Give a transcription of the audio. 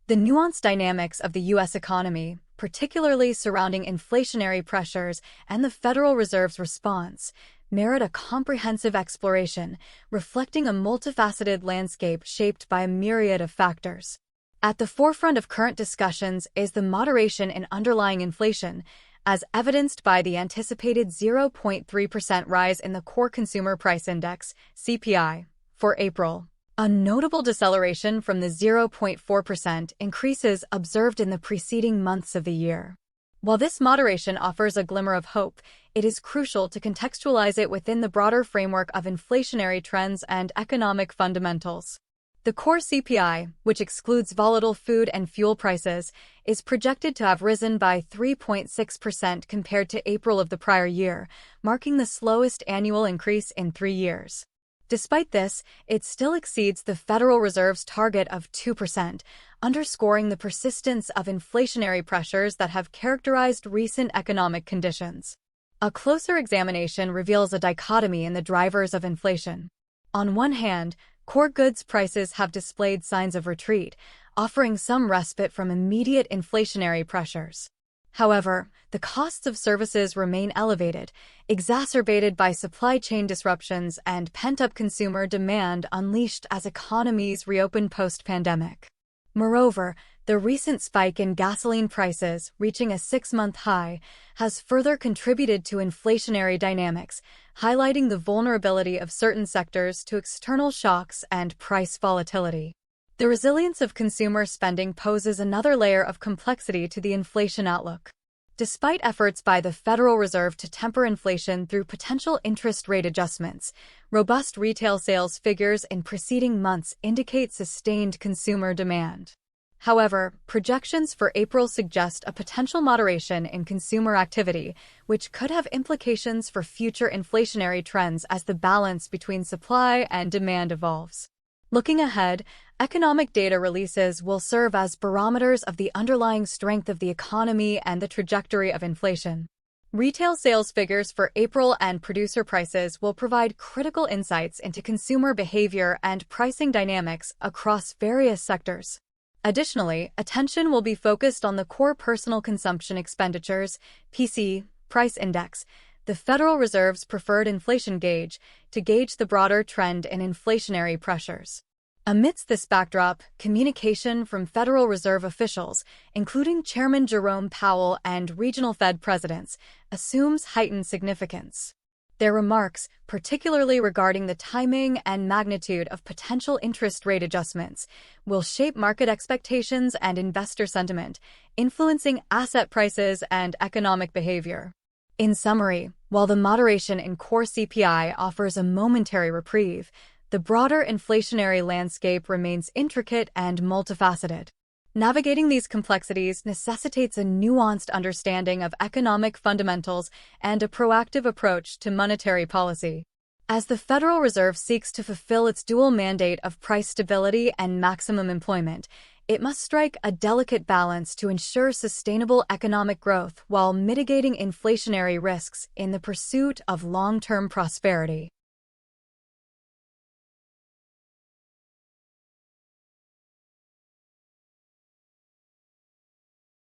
The nuanced dynamics of the U.S. economy, particularly surrounding inflationary pressures and the Federal Reserve's response, merit a comprehensive exploration, reflecting a multifaceted landscape shaped by a myriad of factors. At the forefront of current discussions is the moderation in underlying inflation, as evidenced by the anticipated 0.3% rise in the Core Consumer Price Index, CPI, for April. A notable deceleration from the 0.4% increases observed in the preceding months of the year. While this moderation offers a glimmer of hope, it is crucial to contextualize it within the broader framework of inflationary trends and economic fundamentals. The core CPI, which excludes volatile food and fuel prices, is projected to have risen by 3.6% compared to April of the prior year, marking the slowest annual increase in 3 years. Despite this, it still exceeds the Federal Reserve's target of 2%, underscoring the persistence of inflationary pressures that have characterized recent economic conditions. A closer examination reveals a dichotomy in the drivers of inflation. On one hand, core goods prices have displayed signs of retreat, offering some respite from immediate inflationary pressures. However, the costs of services remain elevated, exacerbated by supply chain disruptions and pent-up consumer demand unleashed as economies reopen post-pandemic. Moreover, the recent spike in gasoline prices, reaching a 6-month high, has further contributed to inflationary dynamics, highlighting the vulnerability of certain sectors to external shocks and price volatility. The resilience of consumer spending poses another layer of complexity to the inflation outlook. Despite efforts by the Federal Reserve to temper inflation through potential interest rate adjustments, robust retail sales figures in preceding months indicate sustained consumer demand. However, projections for April suggest a potential moderation in consumer activity, which could have implications for future inflationary trends as the balance between supply and demand evolves. Looking ahead, economic data releases will serve as barometers of the underlying strength of the economy and the trajectory of inflation. Retail sales figures for April and producer prices will provide critical insights into consumer behavior and pricing dynamics across various sectors. Additionally, attention will be focused on the Core Personal Consumption Expenditures, PC, price index, the Federal Reserve's preferred inflation gauge, to gauge the broader trend in inflationary pressures. Amidst this backdrop, communication from Federal Reserve officials, including Chairman Jerome Powell and regional Fed presidents, assumes heightened significance. Their remarks, particularly regarding the timing and magnitude of potential interest rate adjustments, will shape market expectations and investor sentiment, influencing asset prices and economic behavior. In summary, while the moderation in core CPI offers a momentary reprieve, the broader inflationary landscape remains intricate and multifaceted. Navigating these complexities necessitates a nuanced understanding of economic fundamentals and a proactive approach to monetary policy. As the Federal Reserve seeks to fulfill its dual mandate of price stability and maximum employment, it must strike a delicate balance to ensure sustainable economic growth while mitigating inflationary risks in the pursuit of long-term prosperity.